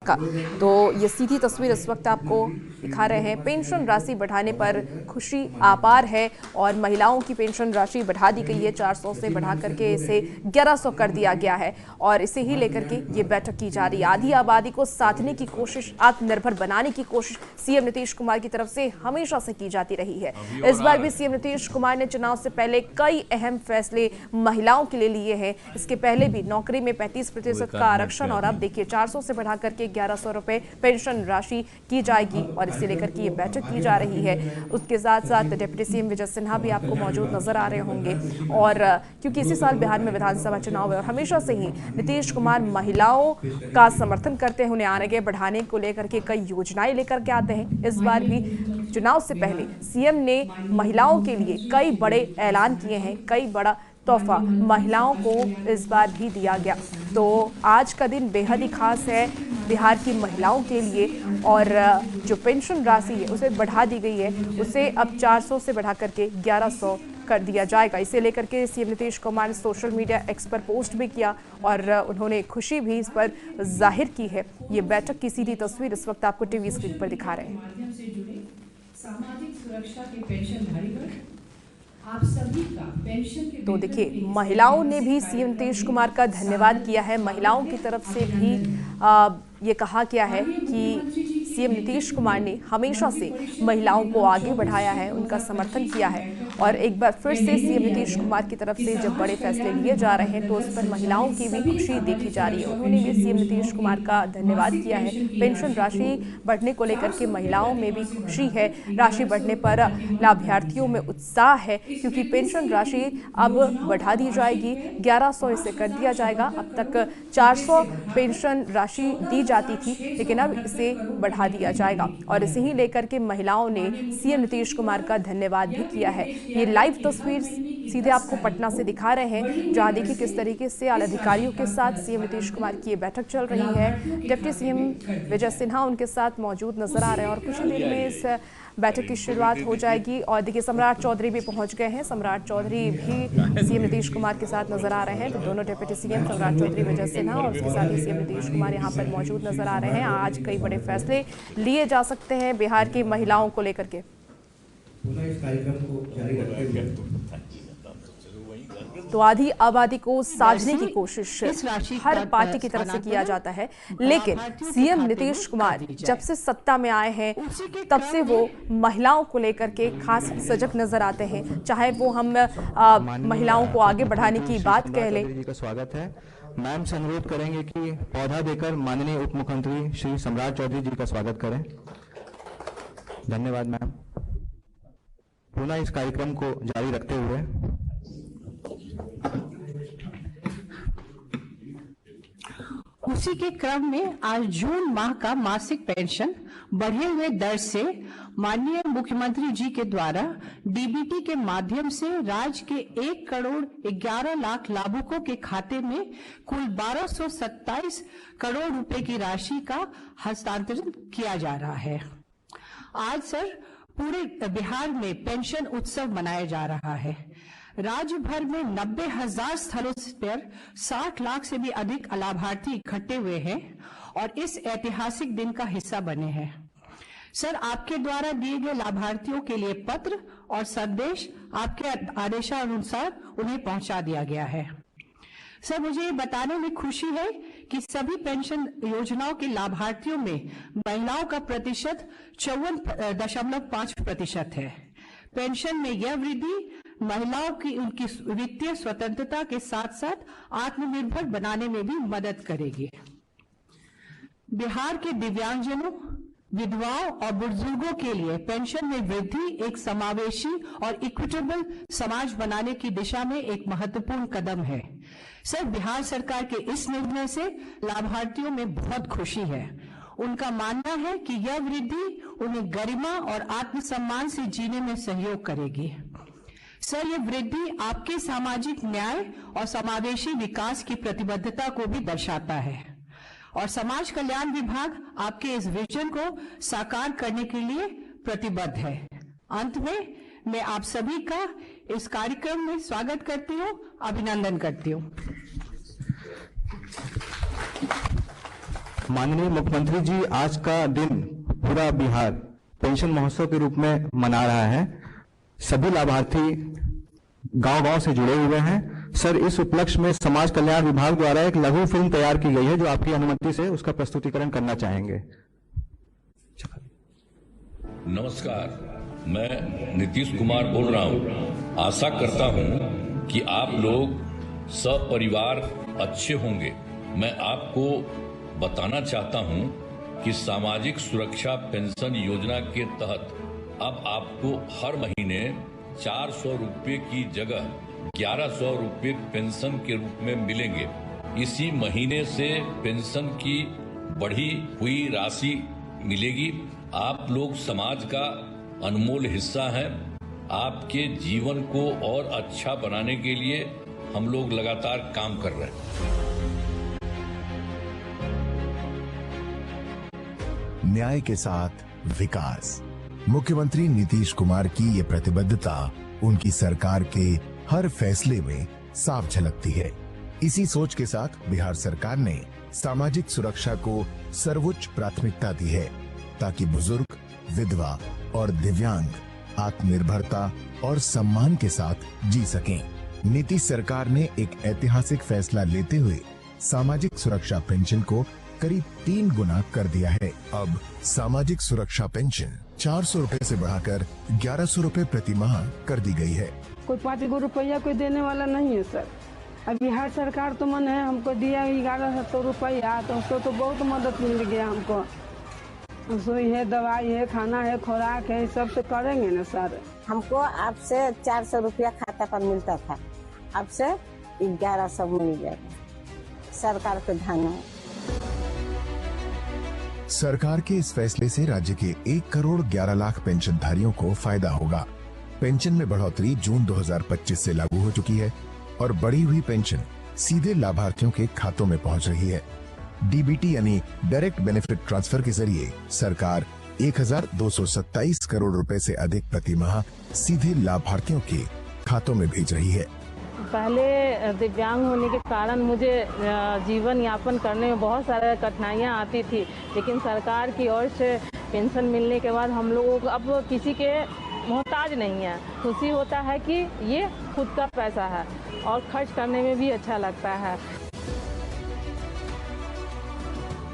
का। तो ये सीधी तस्वीर इस वक्त आपको दिखा रहे हैं। पेंशन राशि बढ़ाने पर खुशी अपार है और महिलाओं की पेंशन राशि बढ़ा दी गई है। 400 से बढ़ा करके इसे 1100 कर दिया गया है और इसे ही लेकर के ये बैठक की जा रही है। आधी आबादी को साधने की कोशिश, आत्मनिर्भर बनाने की कोशिश सीएम नीतीश कुमार की तरफ से हमेशा से की जाती रही है। इस बार भी सीएम नीतीश कुमार ने चुनाव से पहले कई अहम फैसले महिलाओं के लिए लिए हैं। इसके पहले भी नौकरी में 35% का आरक्षण और अब देखिए 400 से बढ़ा करके 1100 रुपए पेंशन राशि की जाएगी और इसे लेकर के ये बैठक की जा रही है। उसके साथ साथ डिप्टी सीएम विजय सिन्हा भी आपको मौजूद नजर आ रहे होंगे और क्योंकि इसी साल बिहार में विधानसभा चुनाव है और हमेशा से ही नीतीश कुमार महिलाओं का समर्थन करते हैं, उन्हें आगे बढ़ाने को लेकर के कई योजनाएं लेकर के आते हैं। इस बार भी चुनाव से पहले सीएम ने महिलाओं के लिए कई बड़े ऐलान किए हैं, कई बड़ा तोहफा महिलाओं को इस बार भी दिया गया। तो आज का दिन बेहद ही खास है बिहार की महिलाओं के लिए और जो पेंशन राशि है उसे बढ़ा दी गई है, उसे अब 400 से बढ़ा करके 1100 कर दिया जाएगा। इसे लेकर के सीएम नीतीश कुमार ने सोशल मीडिया एक्स पर पोस्ट भी किया और उन्होंने खुशी भी इस पर जाहिर की है। ये बैठक की सीधी तस्वीर इस वक्त आपको टीवी स्क्रीन पर दिखा रहे हैं। सामाजिक सुरक्षा के पेंशनधारी आप सभी का पेंशन के तो देखिए महिलाओं ने भी सीएम नीतीश कुमार का धन्यवाद किया है। महिलाओं की तरफ से भी ये कहा गया है कि सीएम नीतीश कुमार ने हमेशा से महिलाओं को आगे बढ़ाया है, उनका समर्थन किया है और एक बार फिर से सीएम नीतीश कुमार की तरफ से जब बड़े फैसले लिए जा रहे हैं तो उस पर महिलाओं की भी खुशी देखी जा रही है। उन्होंने भी सीएम नीतीश कुमार का धन्यवाद किया है। पेंशन राशि बढ़ने को लेकर के महिलाओं में भी खुशी है। राशि बढ़ने पर लाभार्थियों में उत्साह है क्योंकि पेंशन राशि अब बढ़ा दी जाएगी, 1100 इसे कर दिया जाएगा। अब तक 400 पेंशन राशि दी जाती थी लेकिन अब इसे बढ़ा दिया जाएगा और इसे ही लेकर के महिलाओं ने सीएम नीतीश कुमार का धन्यवाद भी किया है। ये लाइव तस्वीर सीधे आपको पटना से दिखा रहे हैं जहां देखिए किस तरीके से आला अधिकारियों के साथ सीएम नीतीश कुमार की ये बैठक चल रही है। डिप्टी सीएम विजय सिन्हा उनके साथ मौजूद नजर आ रहे हैं और कुछ ही देर में इस बैठक की शुरुआत हो जाएगी और देखिए सम्राट चौधरी भी पहुंच गए हैं। सम्राट चौधरी भी सीएम नीतीश कुमार के साथ नजर आ रहे हैं। तो दोनों डिप्टी सीएम सम्राट चौधरी विजय सिन्हा और उसके साथ ही सीएम नीतीश कुमार यहां पर मौजूद नजर आ रहे हैं। आज कई बड़े फैसले लिए जा सकते हैं बिहार की महिलाओं को लेकर के। इस कार्यक्रम को जारी रखते हुए तो आधी आबादी को साधने की कोशिश हर पार्टी की तरफ से किया जाता है, लेकिन सीएम नीतीश कुमार जब से सत्ता में आए हैं तब से वो महिलाओं को लेकर के खास सजग नजर आते हैं। चाहे वो हम महिलाओं को आगे बढ़ाने की बात कह लें। का स्वागत है। मैम से अनुरोध करेंगे कि पौधा देकर माननीय उप मुख्यमंत्री श्री सम्राट चौधरी जी का स्वागत करें। धन्यवाद मैम। पुनः इस कार्यक्रम को जारी रखते हुए उसी के क्रम में आज जून माह का मासिक पेंशन बढ़े हुए दर से माननीय मुख्यमंत्री जी के द्वारा डीबीटी के माध्यम से राज्य के 1 करोड़ 11 लाख लाभुकों के खाते में कुल 1227 करोड़ रुपए की राशि का हस्तांतरण किया जा रहा है। आज सर पूरे बिहार में पेंशन उत्सव मनाया जा रहा है। राज्य भर में 90,000 स्थलों पर 60 लाख से भी अधिक लाभार्थी इकट्ठे हुए हैं और इस ऐतिहासिक दिन का हिस्सा बने हैं। सर आपके द्वारा दिए गए लाभार्थियों के लिए पत्र और संदेश आपके आदेशानुसार उन्हें पहुंचा दिया गया है। सर मुझे ये बताने में खुशी है कि सभी पेंशन योजनाओं के लाभार्थियों में महिलाओं का प्रतिशत 54.5% है। पेंशन में यह वृद्धि महिलाओं की उनकी वित्तीय स्वतंत्रता के साथ साथ आत्मनिर्भर बनाने में भी मदद करेगी। बिहार के दिव्यांगजनों, विधवाओं और बुजुर्गों के लिए पेंशन में वृद्धि एक समावेशी और इक्विटेबल समाज बनाने की दिशा में एक महत्वपूर्ण कदम है। सर बिहार सरकार के इस निर्णय से लाभार्थियों में बहुत खुशी है। उनका मानना है कि यह वृद्धि उन्हें गरिमा और आत्मसम्मान से जीने में सहयोग करेगी। सर ये वृद्धि आपके सामाजिक न्याय और समावेशी विकास की प्रतिबद्धता को भी दर्शाता है और समाज कल्याण विभाग आपके इस विजन को साकार करने के लिए प्रतिबद्ध है। अंत में मैं आप सभी का इस कार्यक्रम में स्वागत करती हूँ, अभिनंदन करती हूँ। माननीय मुख्यमंत्री जी, आज का दिन पूरा बिहार पेंशन महोत्सव के रूप में मना रहा है। सभी लाभार्थी गांव-गांव से जुड़े हुए हैं। सर, इस उपलक्ष्य में समाज कल्याण विभाग द्वारा एक लघु फिल्म तैयार की गई है, जो आपकी अनुमति से उसका प्रस्तुतिकरण करना चाहेंगे। नमस्कार, मैं नीतीश कुमार बोल रहा हूं। आशा करता हूं कि आप लोग सपरिवार अच्छे होंगे। मैं आपको बताना चाहता हूं कि सामाजिक सुरक्षा पेंशन योजना के तहत अब आपको हर महीने 400 रुपये की जगह 1100 रुपये पेंशन के रूप में मिलेंगे। इसी महीने से पेंशन की बढ़ी हुई राशि मिलेगी। आप लोग समाज का अनमोल हिस्सा हैं। आपके जीवन को और अच्छा बनाने के लिए हम लोग लगातार काम कर रहे हैं। न्याय के साथ विकास। मुख्यमंत्री नीतीश कुमार की ये प्रतिबद्धता उनकी सरकार के हर फैसले में साफ झलकती है। इसी सोच के साथ बिहार सरकार ने सामाजिक सुरक्षा को सर्वोच्च प्राथमिकता दी है, ताकि बुजुर्ग, विधवा और दिव्यांग आत्मनिर्भरता और सम्मान के साथ जी सकें। नीतीश सरकार ने एक ऐतिहासिक फैसला लेते हुए सामाजिक सुरक्षा पेंशन को करीब 3 गुना कर दिया है। अब सामाजिक सुरक्षा पेंशन 400 रुपए से बढ़ाकर 1100 रुपए प्रति माह कर दी गई है। कोई 5 रुपया कोई देने वाला नहीं है सर। अब बिहार सरकार तो मन है हमको दिया 1100 रुपया, तो उसको तो बहुत मदद मिल गया हमको। सुई है, दवाई है, खाना है, खुराक है, सब तो करेंगे ना सर। हमको आपसे 400 रुपया खाता पर मिलता था, अब से 1100 मिल जाएगा। सरकार पे धन्यवाद। सरकार के इस फैसले से राज्य के 1 करोड़ 11 लाख पेंशनधारियों को फायदा होगा। पेंशन में बढ़ोतरी जून 2025 से लागू हो चुकी है और बढ़ी हुई पेंशन सीधे लाभार्थियों के खातों में पहुंच रही है। डीबीटी यानी डायरेक्ट बेनिफिट ट्रांसफर के जरिए सरकार 1227 करोड़ रुपए से अधिक प्रति माह सीधे लाभार्थियों के खातों में भेज रही है। पहले दिव्यांग होने के कारण मुझे जीवन यापन करने में बहुत सारे कठिनाइयाँ आती थी, लेकिन सरकार की ओर से पेंशन मिलने के बाद हम लोगों को अब किसी के मोहताज नहीं है। खुशी होता है कि ये खुद का पैसा है और खर्च करने में भी अच्छा लगता है।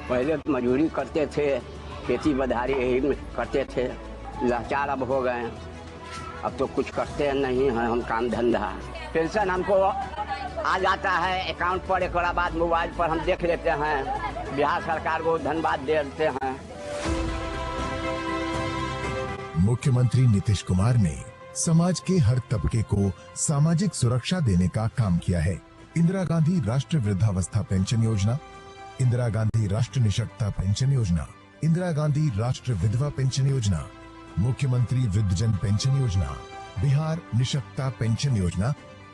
पहले मजदूरी करते थे, खेती बधारी यही में करते थे, लाचार अब हो गए। अब तो कुछ करते नहीं हैं हम काम धंधा। पेंशन हमको आ जाता है अकाउंट पर, एक बाद मोबाइल पर हम देख लेते हैं। बिहार सरकार को धन्यवाद देते हैं। मुख्यमंत्री नीतीश कुमार ने समाज के हर तबके को सामाजिक सुरक्षा देने का काम किया है। इंदिरा गांधी राष्ट्रीय वृद्धावस्था पेंशन योजना, इंदिरा गांधी राष्ट्रीय निशक्तता पेंशन योजना, इंदिरा गांधी राष्ट्रीय विधवा पेंशन योजना, मुख्यमंत्री वृद्धजन पेंशन योजना, बिहार निशक्तता पेंशन योजना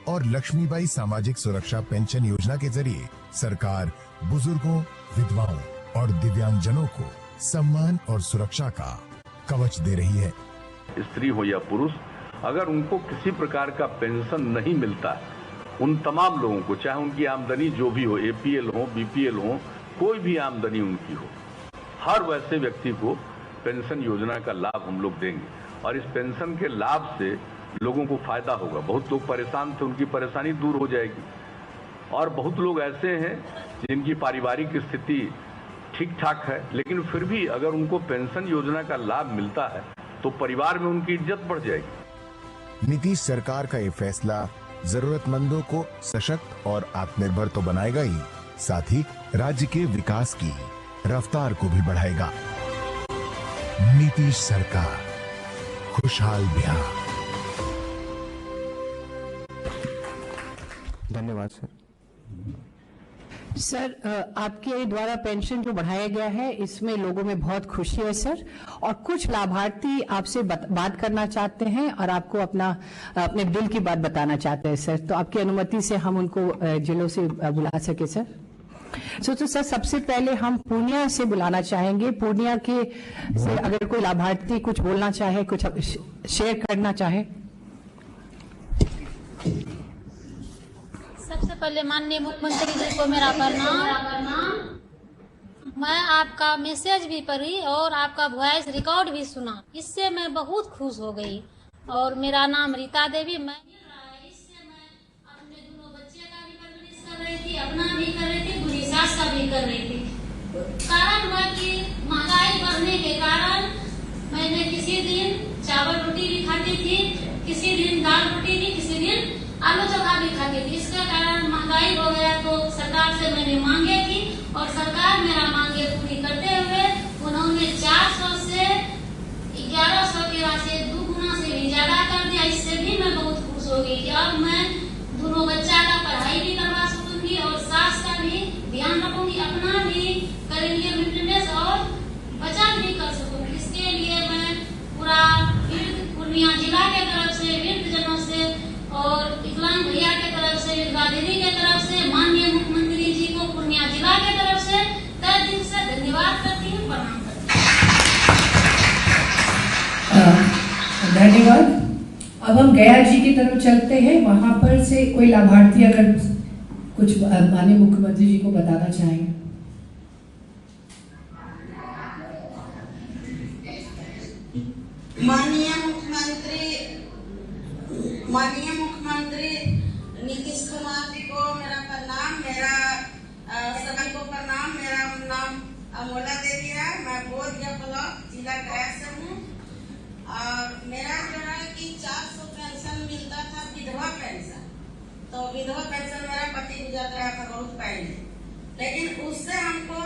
और लक्ष्मीबाई सामाजिक सुरक्षा पेंशन योजना के जरिए सरकार बुजुर्गों, विधवाओं और दिव्यांगजनों को सम्मान और सुरक्षा का कवच दे रही है। स्त्री हो या पुरुष, अगर उनको किसी प्रकार का पेंशन नहीं मिलता, उन तमाम लोगों को, चाहे उनकी आमदनी जो भी हो, एपीएल हो, बीपीएल हो, कोई भी आमदनी उनकी हो, हर वैसे व्यक्ति को पेंशन योजना का लाभ हम लोग देंगे। और इस पेंशन के लाभ से लोगों को फायदा होगा। बहुत लोग परेशान थे, उनकी परेशानी दूर हो जाएगी। और बहुत लोग ऐसे हैं जिनकी पारिवारिक स्थिति ठीक ठाक है, लेकिन फिर भी अगर उनको पेंशन योजना का लाभ मिलता है तो परिवार में उनकी इज्जत बढ़ जाएगी। नीतीश सरकार का ये फैसला जरूरतमंदों को सशक्त और आत्मनिर्भर तो बनाएगा ही, साथ ही राज्य के विकास की रफ्तार को भी बढ़ाएगा। नीतीश सरकार, खुशहाल बिहार। धन्यवाद सर। सर, आपके द्वारा पेंशन जो बढ़ाया गया है, इसमें लोगों में बहुत खुशी है सर। और कुछ लाभार्थी आपसे बात करना चाहते हैं और आपको अपने दिल की बात बताना चाहते हैं सर। तो आपकी अनुमति से हम उनको जिलों से बुला सके सर। तो सर, सबसे पहले हम पूर्णिया से बुलाना चाहेंगे। पूर्णिया के से अगर कोई लाभार्थी कुछ बोलना चाहे, कुछ शेयर करना चाहे। सबसे पहले माननीय मुख्यमंत्री जी को मेरा प्रणाम। मैं आपका मैसेज भी पढ़ी और आपका वॉइस रिकॉर्ड भी सुना, इससे मैं बहुत खुश हो गई। और मेरा नाम रीता देवी, मैं इससे मैं अपने दोनों बच्चे का भी परवरिश कर रही थी, अपना भी कर रही थी, बुरी सास का भी कर रही थी। कारण हुआ कि महंगाई बढ़ने के कारण मैंने किसी दिन चावल रोटी भी खाती थी, किसी दिन दाल रोटी भी, किसी दिन आलू चोखा भी खाती थी। इसका कारण महंगाई हो गया तो सरकार से मैंने मांगे की और सरकार मेरा मांगे पूरी करते हुए उन्होंने 400 से 1100 की राशि 2 गुना से भी ज्यादा कर दिया। इससे भी मैं बहुत खुश हो गई कि अब मैं दोनों बच्चा का पढ़ाई भी करवा सकूंगी और सास का भी ध्यान रखूंगी, अपना भी करेंगे फिटनेस और बचत भी कर सकूंगी। इसके लिए मैं पूरा पूर्णिया जिला के तरफ से वृद्धजनों से और विकलांग भैया के तरफ से, विधवा दीदी के तरफ से, माननीय मुख्यमंत्री जी को पूर्णिया जिला के तरफ से तहे दिल से धन्यवाद करती हूँ, प्रणाम करती हूँ। धन्यवाद। अब हम गया जी की तरफ चलते हैं। वहां पर से कोई लाभार्थी अगर कुछ माननीय मुख्यमंत्री जी को बताना चाहेंगे। माननीय मुख्यमंत्री नीतीश कुमार जी को मेरा प्रणाम, मेरा सभी को प्रणाम। मेरा नाम अमोला देवी है, मैं बोधगया ब्लॉक जिला गया से हूँ। और मेरा जो है कि 400 पेंशन मिलता था, विधवा पेंशन। तो विधवा पेंशन मेरा पति गुजर गया था बहुत पहले, लेकिन उससे हमको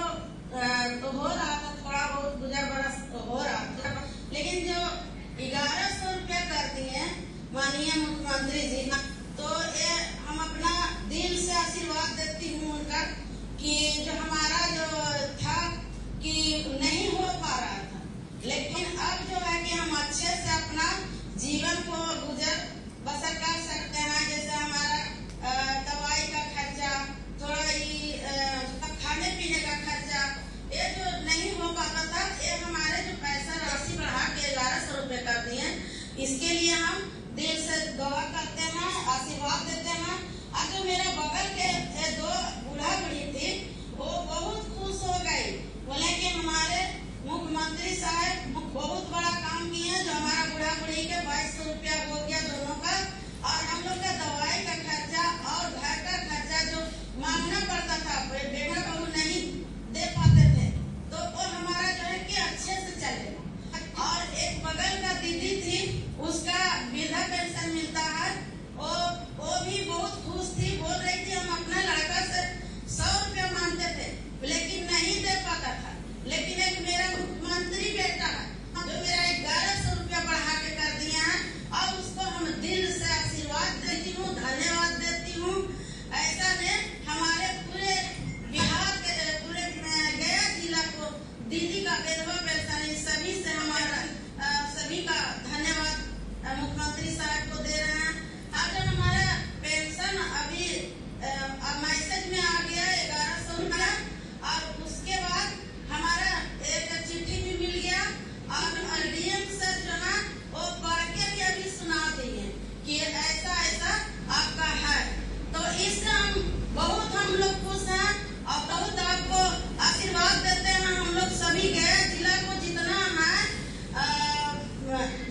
तो हो रहा था, थोड़ा बहुत गुजर बरस हो रहा था, लेकिन जो 1100 रुपया कर दिए माननीय मुख्यमंत्री जी, तो ये हम अपना दिल से आशीर्वाद देती हूँ उनका कि जो हमारा जो था कि नहीं हो पा रहा था, लेकिन अब जो है कि हम अच्छे से अपना जीवन को गुजर बसर कर सकते हैं। जैसे हमारा दवाई का खर्चा, थोड़ा ही खाने पीने का खर्चा, ये जो नहीं हो पाता था, ये हमारे जो पैसा राशि बढ़ा के 1100 रुपये कर दिए, इसके लिए हम दिल से दुआ करते हैं, आशीर्वाद देते हैं। और जो मेरा बगल के 2 बूढ़ा बुढ़ी थी, वो बहुत खुश हो गई, बोले कि हमारे मुख्यमंत्री साहब बहुत बड़ा काम किए, जो हमारा बूढ़ा बुढ़ी के 2200 रुपया हो गया दोनों का, और हम लोग का दवाई का खर्चा और घर का खर्चा जो मांगना पड़ता था, बेटा बहू नहीं दे पाते थे, तो वो हमारा जो है कि अच्छे से चले। और एक बगल का दीदी थी, उसका वृद्धा पेंशन मिलता है, वो भी बहुत खुश थी, बोल रही थी हम अपना लड़का से 100 रुपया मांगते थे, लेकिन नहीं दे पाता था। लेकिन एक मेरा मुख्यमंत्री बेटा है जो मेरा 1100 रुपया बढ़ा के कर दिया है, और उसको हम दिल से आशीर्वाद देती हूँ, धन्यवाद देती हूँ। ऐसा ने हमारे पूरे बिहार के पूरे गया जिला को दीदी का विधवा पेंशन, सभी से हमारा सभी का धन्यवाद मुख्यमंत्री साहब को दे रहे हैं। अगर हमारा पेंशन अभी मैसेज में आ गया 1100 रुपया, और उसके बाद हमारा एक चिट्ठी भी मिल गया, और डीएम सर जो है वो पढ़ के भी अभी सुना दिए कि ऐसा ऐसा आपका है। तो इससे हम लोग खुश हैं और बहुत आपको आशीर्वाद देते हैं। हम लोग सभी गया जिला को जितना है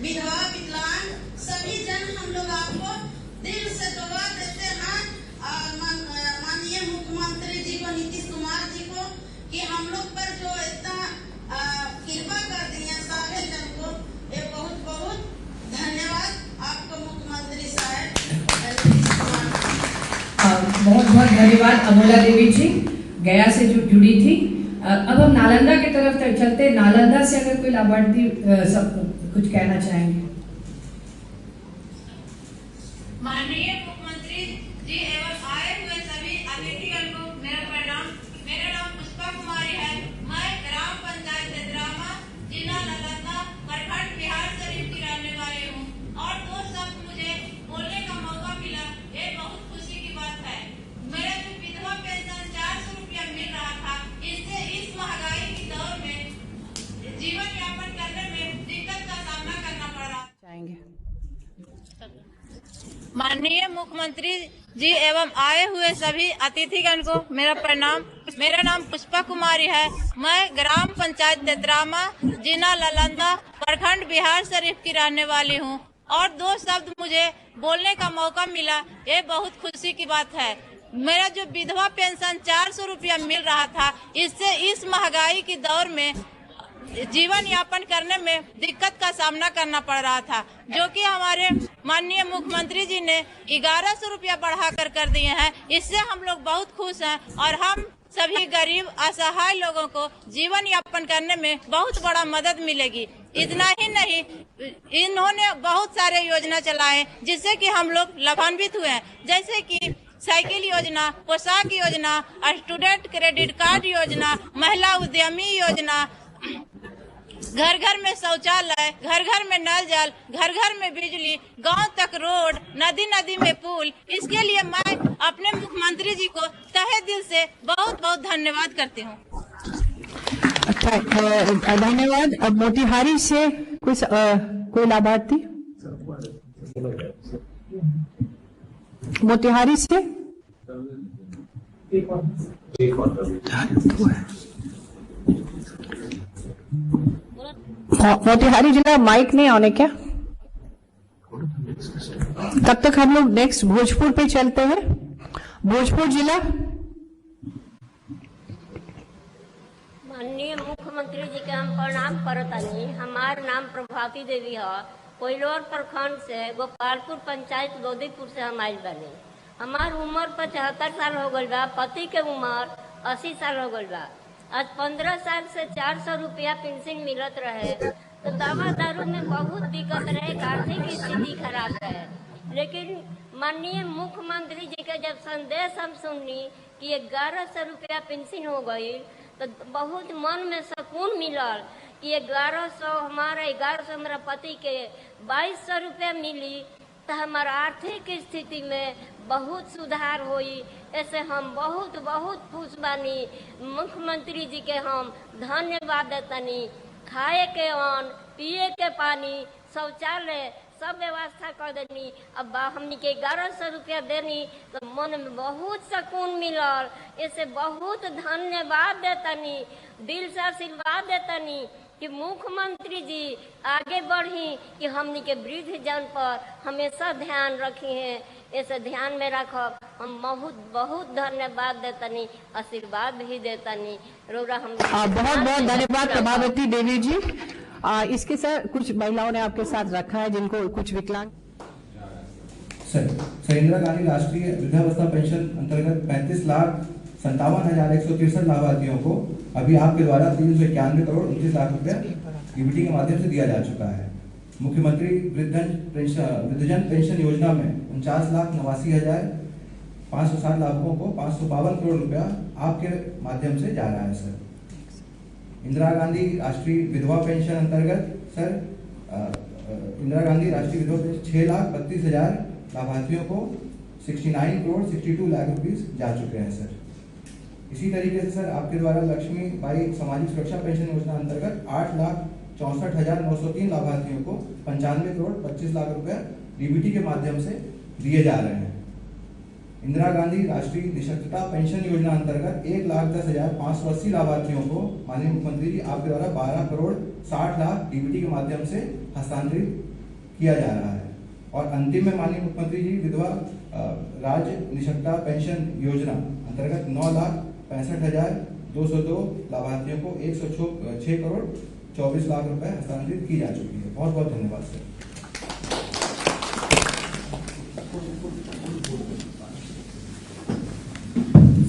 विधवा विकलांग सभी जन हम लोग आपको दिल से दुआ देते हैं, और माननीय मुख्यमंत्री जी को, नीतीश कुमार जी को, कि हम लोग पर जो इतना कृपा कर दिए सारे जन को, ये बहुत बहुत धन्यवाद आपको मुख्यमंत्री साहब नीतीश कुमार। बहुत बहुत धन्यवाद अमोला देवी जी, गया से जो जुड़ी थी। अब हम नालंदा की तरफ चलते। नालंदा से अगर कोई लाभार्थी सब कुछ कहना चाहेंगे। माननीय मुख्यमंत्री जी एवं आए हुए सभी अतिथिगण को मेरा प्रणाम। मेरा नाम पुष्पा कुमारी है, मैं ग्राम पंचायत चंद्रामा, जिला नालंदा, प्रखंड बिहार शरीफ की रहने वाली हूँ। और 2 शब्द मुझे बोलने का मौका मिला, ये बहुत खुशी की बात है। मेरा जो विधवा पेंशन 400 रुपया मिल रहा था, इससे इस महंगाई के दौर में जीवन यापन करने में दिक्कत का सामना करना पड़ रहा है। माननीय मुख्यमंत्री जी एवं आए हुए सभी अतिथिगण को मेरा प्रणाम। मेरा नाम पुष्पा कुमारी है। मैं ग्राम पंचायत तेतरामा, जिला नालंदा, प्रखंड बिहार शरीफ की रहने वाली हूँ और 2 शब्द मुझे बोलने का मौका मिला, ये बहुत खुशी की बात है। मेरा जो विधवा पेंशन 400 रुपया मिल रहा था, इससे इस महंगाई की दौर में जीवन यापन करने में दिक्कत का सामना करना पड़ रहा था, जो कि हमारे माननीय मुख्यमंत्री जी ने 1100 रुपया बढ़ाकर कर दिए हैं। इससे हम लोग बहुत खुश हैं और हम सभी गरीब असहाय लोगों को जीवन यापन करने में बहुत बड़ा मदद मिलेगी। इतना ही नहीं, इन्होंने बहुत सारे योजना चलाए जिससे कि हम लोग लाभान्वित हुए हैं, जैसे कि साइकिल योजना, पोशाक योजना, स्टूडेंट क्रेडिट कार्ड योजना, महिला उद्यमी योजना, घर घर में शौचालय, घर घर में नल जल, घर घर में बिजली, गांव तक रोड, नदी नदी में पुल। इसके लिए मैं अपने मुख्यमंत्री जी को तहे दिल से बहुत बहुत धन्यवाद करती हूँ। धन्यवाद। अब मोतिहारी से कोई लाभार्थी, मोतिहारी से मोतिहारी जिला माइक नहीं आने क्या? तब तक हम लोग नेक्स्ट भोजपुर पे चलते हैं। भोजपुर जिला माननीय मुख्यमंत्री जी के हम प्रणाम करतानी। हमार नाम प्रभावती देवी है। कोइलवर प्रखंड से गोपालपुर पंचायत गोदीपुर से हम आयल बनी। हमार उम्र 75 साल हो गई बा, पति के उम्र 80 साल हो गई बा। आज 15 साल से 400 रुपया पेंशन मिलत रहे, तो दवा दारू में बहुत दिक्कत रहे, आर्थिक स्थिति खराब है। लेकिन माननीय मुख्यमंत्री जी का जब संदेश हम सुनी कि 1100 रुपया पेंशन हो गई, तो बहुत मन में सुकून मिलल कि 1100 हमारा 1100 हमारा पति के 2200 रुपया मिली, तो हमारा आर्थिक स्थिति में बहुत सुधार हुई। ऐसे हम बहुत बहुत खुश बानी। मुख्यमंत्री जी के हम धन्यवाद देतनी। खाए के अन्न, पिए के पानी, शौचालय सब व्यवस्था कर देनी। अब हमनी के 1100 रुपया देनी तो मन में बहुत सुकून मिलल। ऐसे बहुत धन्यवाद देतनी, दिल से आशीर्वाद देतनी कि मुख्यमंत्री जी आगे बढ़ी, कि हमनी के वृद्ध जन पर हमेशा ध्यान रखी हैं। ऐसे ध्यान में रखब। हम बहुत बहुत धन्यवाद देतनी, आशीर्वाद भी देतनी। रोरा हम बहुत बहुत धन्यवाद प्रभावती देवी जी। इसके साथ कुछ महिलाओं ने आपके साथ रखा है जिनको कुछ विकलांग। सर इंदिरा गांधी राष्ट्रीय वृद्धावस्था पेंशन अंतर्गत 35,57,163 लाभार्थियों को अभी आपके द्वारा 391 करोड़ 29 लाख रुपया डीबीटी के माध्यम से दिया जा चुका है। मुख्यमंत्री वृद्धजन पेंशन योजना में 49,89,560 लाभुकों को 552 करोड़ रुपया आपके माध्यम से जा रहा है सर। इंदिरा गांधी राष्ट्रीय विधवा पेंशन अंतर्गत सर इंदिरा गांधी राष्ट्रीय विधवा पेंशन 6,32,000 लाभार्थियों को 69 करोड़ 62 लाख रुपीस जा चुके हैं सर। इसी तरीके से सर आपके द्वारा लक्ष्मी बाई सामाजिक सुरक्षा पेंशन योजना अंतर्गत 8,64,903 लाभार्थियों को 95 करोड़ 25 लाख रुपए डीबीटी के माध्यम से दिए जा रहे हैं। इंदिरा गांधी राष्ट्रीय निःशक्तता पेंशन योजना अंतर्गत 1,10,580 लाभार्थियों को माननीय मुख्यमंत्री जी आपके द्वारा 12 करोड़ 60 लाख डीबीटी के माध्यम से हस्तांतरित किया जा रहा है। और अंतिम में माननीय मुख्यमंत्री जी विधवा राज्य निःशक्तता पेंशन योजना अंतर्गत 9,65,202 लाभार्थियों को 106 करोड़ 24 लाख रुपए हस्तांतरित की जा चुकी है। बहुत बहुत धन्यवाद सर।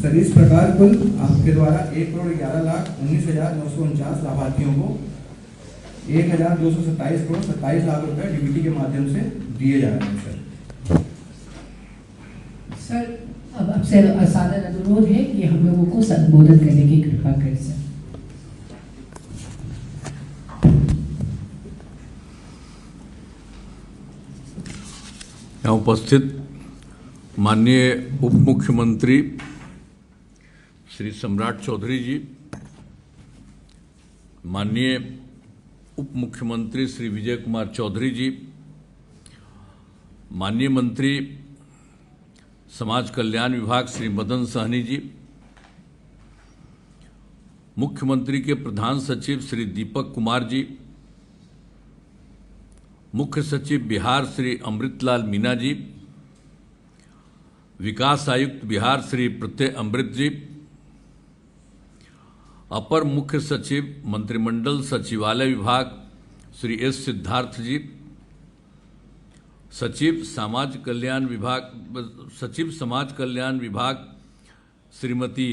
सर इस प्रकार कुल आपके द्वारा 1,11,19,949 लाभार्थियों को 1,227 करोड़ 27 लाख रुपए डीबीटी के माध्यम से दिए जा रहे हैं सर। अब आपसे सादर अनुरोध है कि हम लोगों को संबोधित करने की कृपा करें सर। यहाँ उपस्थित माननीय उप मुख्यमंत्री श्री सम्राट चौधरी जी, माननीय उप मुख्यमंत्री श्री विजय कुमार चौधरी जी, माननीय मंत्री समाज कल्याण विभाग श्री मदन सहनी जी, मुख्यमंत्री के प्रधान सचिव श्री दीपक कुमार जी, मुख्य सचिव बिहार श्री अमृतलाल मीना जी, विकास आयुक्त बिहार श्री प्रत्यय अमृत जी, अपर मुख्य सचिव मंत्रिमंडल सचिवालय विभाग श्री एस सिद्धार्थ जी, सचिव समाज कल्याण विभाग श्रीमती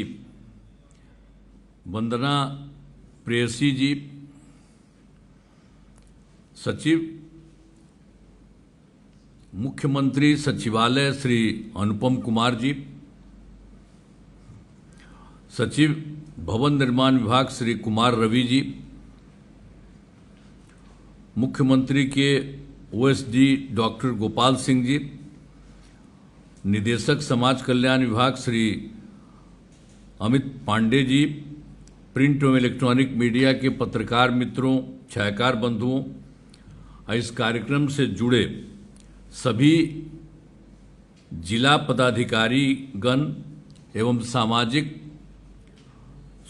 वंदना प्रेयसी जी, सचिव मुख्यमंत्री सचिवालय श्री अनुपम कुमार जी, सचिव भवन निर्माण विभाग श्री कुमार रवि जी, मुख्यमंत्री के ओएसडी डॉक्टर गोपाल सिंह जी, निदेशक समाज कल्याण विभाग श्री अमित पांडे जी, प्रिंट एवं इलेक्ट्रॉनिक मीडिया के पत्रकार मित्रों, छायाकार बंधुओं, इस कार्यक्रम से जुड़े सभी जिला पदाधिकारी गण एवं सामाजिक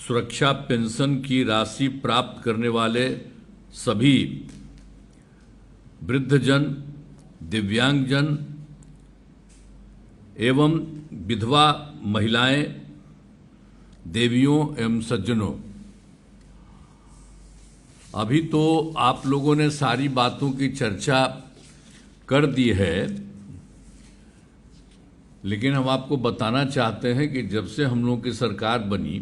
सुरक्षा पेंशन की राशि प्राप्त करने वाले सभी वृद्धजन, दिव्यांगजन एवं विधवा महिलाएं, देवियों एवं सज्जनों, अभी तो आप लोगों ने सारी बातों की चर्चा कर दी है, लेकिन हम आपको बताना चाहते हैं कि जब से हम लोगों की सरकार बनी